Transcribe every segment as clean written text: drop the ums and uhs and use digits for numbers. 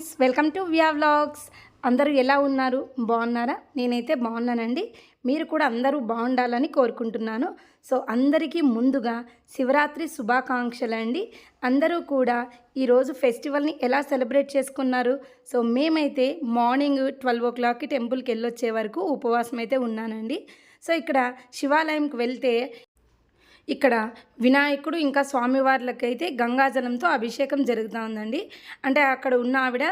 Friends, welcome to via vlogs. అందరూ ఎలా ఉన్నారు? బాగున్నారా? నేనైతే బాగున్నానండి. మీరు కూడా అందరూ బాగుండాలని కోరుకుంటున్నాను. సో అందరికీ ముందుగా శివరాత్రి శుభాకాంక్షలు అండి. అందరూ కూడా ఈరోజు ఫెస్టివల్ని ఎలా సెలబ్రేట్ చేసుకున్నారు? సో మేమైతే మార్నింగ్ 12 టెంపుల్కి వెళ్ళొచ్చే వరకు ఉపవాసం అయితే ఉన్నానండి. సో ఇక్కడ శివాలయంకి వెళ్తే ఇక్కడ వినాయకుడు ఇంకా స్వామివార్లకైతే గంగాజలంతో అభిషేకం జరుగుతూ ఉందండి. అంటే అక్కడ ఉన్న ఆవిడ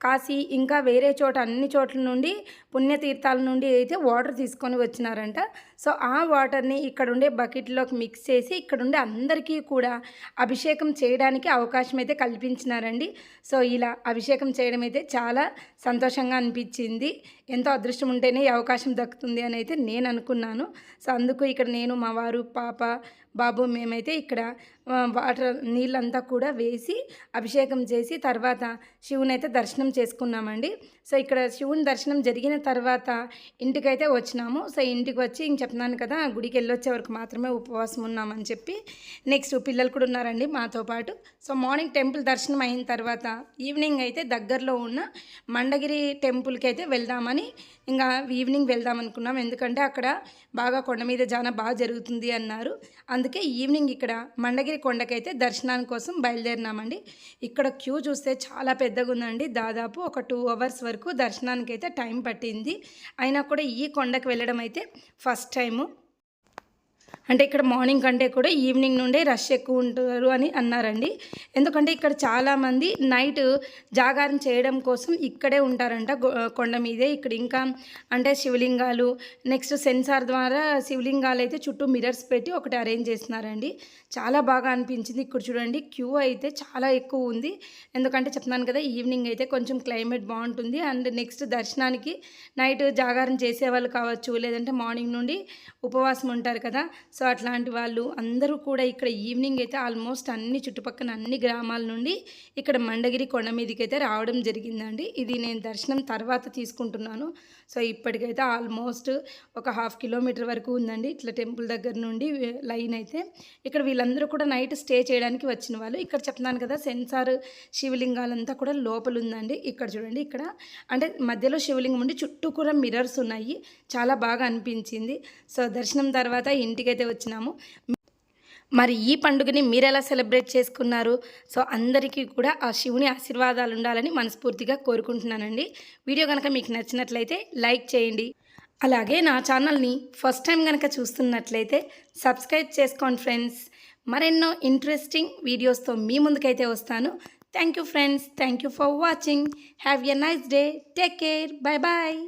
కాశీ ఇంకా వేరే చోట అన్ని చోట్ల నుండి పుణ్యతీర్థాల నుండి అయితే వాటర్ తీసుకొని వచ్చినారంట. సో ఆ వాటర్ని ఇక్కడ ఉండే బకెట్లోకి మిక్స్ చేసి ఇక్కడ ఉండే అందరికీ కూడా అభిషేకం చేయడానికి అవకాశం అయితే కల్పించినారండి. సో ఇలా అభిషేకం చేయడం అయితే చాలా సంతోషంగా అనిపించింది. ఎంతో అదృష్టం ఉంటేనే ఈ అవకాశం దక్కుతుంది అని అయితే నేను అనుకున్నాను. సో అందుకు ఇక్కడ నేను, మా వారు, పాప, బాబు మేమైతే ఇక్కడ వాటర్ నీళ్ళంతా కూడా వేసి అభిషేకం చేసి తర్వాత శివుని అయితే దర్శనం చేసుకున్నామండి. సో ఇక్కడ శివుని దర్శనం జరిగిన తర్వాత ఇంటికైతే వచ్చినాము. సో ఇంటికి వచ్చి ఇంక చెప్తున్నాను కదా, గుడికి వెళ్ళొచ్చే వరకు మాత్రమే ఉపవాసం ఉన్నామని చెప్పి నెక్స్ట్ పిల్లలు కూడా ఉన్నారండి మాతో పాటు. సో మార్నింగ్ టెంపుల్ దర్శనం అయిన తర్వాత ఈవినింగ్ అయితే దగ్గరలో ఉన్న మండగిరి టెంపుల్కి అయితే వెళ్దామని ఇంకా ఈవినింగ్ వెళ్దాం అనుకున్నాం. ఎందుకంటే అక్కడ బాగా కొండ మీద జాన బాగా జరుగుతుంది అన్నారు. అందుకే ఈవినింగ్ ఇక్కడ మండగిరి కొండకైతే దర్శనాని కోసం బయలుదేరినామండి. ఇక్కడ క్యూ చూస్తే చాలా పెద్దగా ఉందండి. దాదాపు ఒక 2 అవర్స్ వరకు దర్శనానికి అయితే టైం పట్టింది. అయినా కూడా ఈ కొండకు వెళ్ళడం అయితే ఫస్ట్ టైము. అంటే ఇక్కడ మార్నింగ్ కంటే కూడా ఈవినింగ్ నుండే రష్ ఎక్కువ ఉంటారు అని అన్నారండి. ఎందుకంటే ఇక్కడ చాలామంది నైట్ జాగారం చేయడం కోసం ఇక్కడే ఉంటారంట, కొండ మీదే. ఇక్కడ ఇంకా అంటే శివలింగాలు, నెక్స్ట్ సెన్సార్ ద్వారా శివలింగాలు అయితే చుట్టూ మిరర్స్ పెట్టి ఒకటి అరేంజ్ చేస్తున్నారండి. చాలా బాగా అనిపించింది. ఇక్కడ చూడండి క్యూ అయితే చాలా ఎక్కువ ఉంది. ఎందుకంటే చెప్తున్నాను కదా, ఈవినింగ్ అయితే కొంచెం క్లైమేట్ బాగుంటుంది. అండ్ నెక్స్ట్ దర్శనానికి నైట్ జాగారం చేసేవాళ్ళు కావచ్చు, లేదంటే మార్నింగ్ నుండి ఉపవాసం ఉంటారు కదా, సో అట్లాంటి వాళ్ళు అందరూ కూడా ఇక్కడ ఈవినింగ్ అయితే ఆల్మోస్ట్ అన్ని చుట్టుపక్కల అన్ని గ్రామాల నుండి ఇక్కడ మండగిరి కొండ మీదకి అయితే రావడం జరిగిందండి. ఇది నేను దర్శనం తర్వాత తీసుకుంటున్నాను. సో ఇప్పటికైతే ఆల్మోస్ట్ ఒక 1/2 కిలోమీటర్ వరకు ఉందండి ఇట్లా టెంపుల్ దగ్గర నుండి లైన్ అయితే. ఇక్కడ వీళ్ళందరూ కూడా నైట్ స్టే చేయడానికి వచ్చిన వాళ్ళు. ఇక్కడ చెప్తున్నాను కదా, సెన్సార్ శివలింగాలంతా కూడా లోపల ఉందండి. ఇక్కడ చూడండి, ఇక్కడ అంటే మధ్యలో శివలింగం ఉండి చుట్టూ కూడా మిరర్స్ ఉన్నాయి. చాలా బాగా అనిపించింది. సో దర్శనం తర్వాత ఇంటికైతే వచ్చినాము. మరి ఈ పండుగని మీరు ఎలా సెలబ్రేట్ చేసుకున్నారు? సో అందరికీ కూడా ఆ శివుని ఆశీర్వాదాలు ఉండాలని మనస్ఫూర్తిగా కోరుకుంటున్నానండి. వీడియో కనుక మీకు నచ్చినట్లయితే లైక్ చేయండి. అలాగే నా ఛానల్ని ఫస్ట్ టైం కనుక చూస్తున్నట్లయితే సబ్స్క్రైబ్ చేసుకోండి ఫ్రెండ్స్. మరెన్నో ఇంట్రెస్టింగ్ వీడియోస్తో మీ ముందుకైతే వస్తాను. Thank you friends. Thank you for watching. Have a nice day. Take care. Bye bye.